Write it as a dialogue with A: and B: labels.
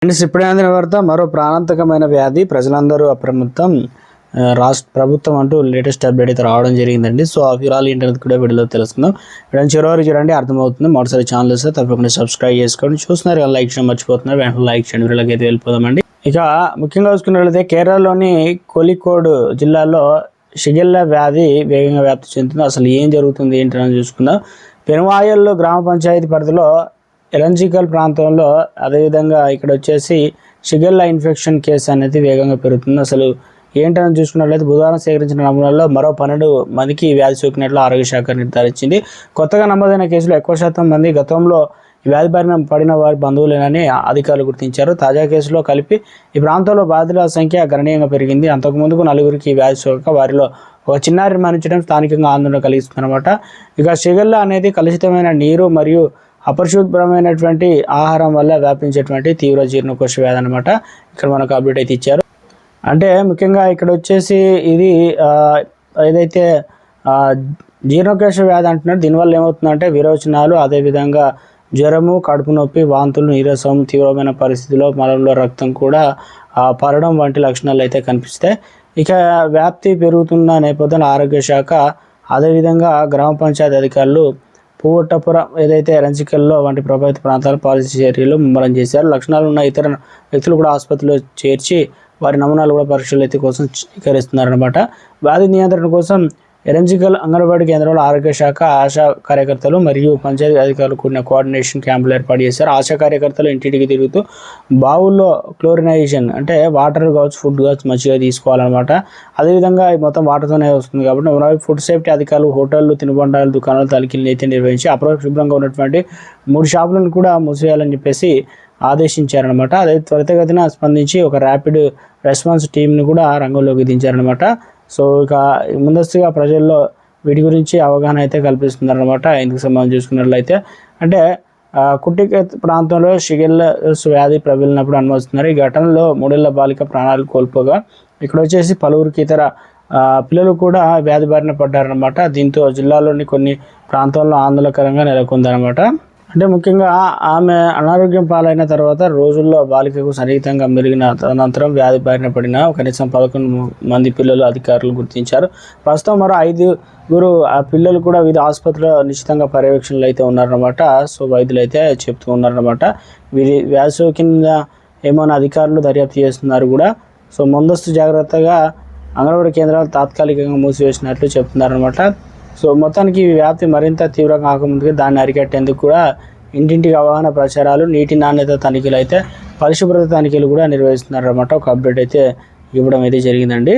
A: Friends, ఇప్పుడే అందిన వార్త, మరో ప్రాణాంతకమైన వ్యాధి, ప్రజలందరూ అప్రమత్తం. రాష్ట్ర ప్రభుత్వం అంటూ లేటెస్ట్ అప్డేట్ అయితే రావడం జరిగిందండి. సో ఆ వివరాలు ఏంటనేది కూడా వీడియోలో తెలుసుకుందాం. వీడియో చివరి చూడండి, అర్థమవుతుంది. మొదటిసారి ఛానల్ వస్తే తప్పకుండా సబ్స్క్రైబ్ చేసుకోండి. చూస్తున్నారు కదా, లైక్ చేయడం మర్చిపోతున్నారు, వెంటనే లైక్ చేయండి. వీడియోలోకి అయితే వెళ్ళిపోదామండి. ఇక ముఖ్యంగా చూసుకున్నట్లయితే కేరళలోని కోలికోడ్ జిల్లాలో షిగెల్లా వ్యాధి వేగంగా వ్యాప్తి చెందుతుంది. అసలు ఏం జరుగుతుంది ఏంటని చూసుకుందాం. పెనువాయల్లో గ్రామ పంచాయతీ పరిధిలో ఎలంజికల్ ప్రాంతంలో, అదేవిధంగా ఇక్కడ వచ్చేసి షిగెల్లా ఇన్ఫెక్షన్ కేసు అనేది వేగంగా పెరుగుతుంది. అసలు ఏంటని చూసుకున్నట్లయితే బుధవారం సేకరించిన నమూనాల్లో మరో 12 మందికి వ్యాధి సోకినట్లు ఆరోగ్య శాఖ నిర్ధారించింది. కొత్తగా నమోదైన కేసులో ఎక్కువ శాతం మంది గతంలో వ్యాధి బారిన పడిన వారి బంధువులేనని అధికారులు గుర్తించారు. తాజా కేసులో కలిపి ఈ ప్రాంతంలో బాధితుల సంఖ్య గణనీయంగా పెరిగింది. అంతకుముందుకు 4 వ్యాధి సోకక వారిలో ఒక చిన్నారి మరణించడం స్థానికంగా ఆందోళన కలిగిస్తుందన్నమాట. ఇక షిగెల్లా అనేది కలుషితమైన నీరు మరియు అపరిశుభ్రమైనటువంటి ఆహారం వల్ల వ్యాపించేటువంటి తీవ్ర జీర్ణకోశ వ్యాధి అనమాట. ఇక్కడ మనకు అప్డేట్ అయితే ఇచ్చారు. అంటే ముఖ్యంగా ఇక్కడ వచ్చేసి ఇది ఏదైతే జీర్ణకోశ వ్యాధి అంటున్నారు, దీనివల్ల ఏమవుతుందంటే విరోచనాలు, అదేవిధంగా జ్వరము, కడుపు నొప్పి, వాంతులు, నీరసం, తీవ్రమైన పరిస్థితిలో మలంలో రక్తం కూడా పడడం వంటి లక్షణాలు అయితే కనిపిస్తాయి. ఇక వ్యాప్తి పెరుగుతున్న నేపథ్యంలో ఆరోగ్య శాఖ, అదేవిధంగా గ్రామ పంచాయతీ అధికారులు పువ్వొట్టపురం, ఏదైతే ఎలంజికల్లో వంటి ప్రభావిత ప్రాంతాల పాలసీ చర్యలు ముమ్మరం చేశారు. లక్షణాలు ఉన్న ఇతర వ్యక్తులు కూడా ఆసుపత్రిలో చేర్చి వారి నమూనాలు కూడా పరీక్షలు అయితే కోసం స్వీకరిస్తున్నారనమాట. వ్యాధి నియంత్రణ కోసం ఎలంజికల్ అంగన్వాడీ కేంద్రంలో ఆరోగ్య శాఖ, ఆశా కార్యకర్తలు మరియు పంచాయతీ అధికారులు కూడిన కోఆర్డినేషన్ క్యాంపులు ఏర్పాటు చేశారు. ఆశా కార్యకర్తలు ఇంటింటికి తిరుగుతూ బావుల్లో క్లోరినైజేషన్, అంటే వాటర్ కావచ్చు, ఫుడ్ కావచ్చు, మంచిగా తీసుకోవాలన్నమాట. అదేవిధంగా మొత్తం వాటర్తోనే వస్తుంది కాబట్టి ఫుడ్ సేఫ్టీ అధికారులు హోటళ్లు, తినుబండాలు, దుకాణాలు తనిఖీలను అయితే నిర్వహించి అపరిశుభ్రంగా ఉన్నటువంటి 3 షాపులను కూడా మూసివేయాలని చెప్పేసి ఆదేశించారనమాట. అదే త్వరితగతిన స్పందించి ఒక ర్యాపిడ్ రెస్పాన్స్ టీంని కూడా రంగంలోకి దించారనమాట. సో ఇక ముందస్తుగా ప్రజల్లో వీటి గురించి అవగాహన అయితే కల్పిస్తున్నారనమాట. ఇందుకు సంబంధించి చూసుకున్నట్లయితే అంటే కుట్టిక ప్రాంతంలో షిగెల్లాస్ వ్యాధి ప్రబలినప్పుడు అనుమతిస్తున్నారు. ఈ ఘటనలో 3 ఏళ్ల బాలిక ప్రాణాలు కోల్పోగా ఇక్కడ వచ్చేసి పలువురికి ఇతర పిల్లలు కూడా వ్యాధి బారిన పడ్డారనమాట. దీంతో జిల్లాలోని కొన్ని ప్రాంతాల్లో ఆందోళనకరంగా నెలకొందనమాట. అంటే ముఖ్యంగా ఆమె అనారోగ్యం పాలైన తర్వాత రోజుల్లో బాలికకు సన్నిహితంగా మెరిగిన అనంతరం వ్యాధి బారిన పడిన కనీసం 11 మంది పిల్లలు అధికారులు గుర్తించారు. ప్రస్తుతం మరో 5 పిల్లలు కూడా వివిధ ఆసుపత్రిలో నిశ్చితంగా పర్యవేక్షణలు అయితే ఉన్నారనమాట. సో వైద్యులు అయితే చెప్తూ ఉన్నారనమాట. వీరి వ్యాధి సోకిన ఏమైనా అధికారులు దర్యాప్తు చేస్తున్నారు కూడా. సో ముందస్తు జాగ్రత్తగా అంగన్వాడీ కేంద్రాలు తాత్కాలికంగా మూసివేసినట్లు చెప్తున్నారనమాట. సో మొత్తానికి ఈ వ్యాప్తి మరింత తీవ్రంగా కాకముందుగా దాన్ని అరికట్టేందుకు కూడా ఇంటింటికి అవగాహన ప్రచారాలు, నీటి నాణ్యత తనిఖీలు అయితే పరిశుభ్రత తనిఖీలు కూడా నిర్వహిస్తున్నారన్నమాట. ఒక అప్డేట్ అయితే ఇవ్వడం అయితే జరిగిందండి.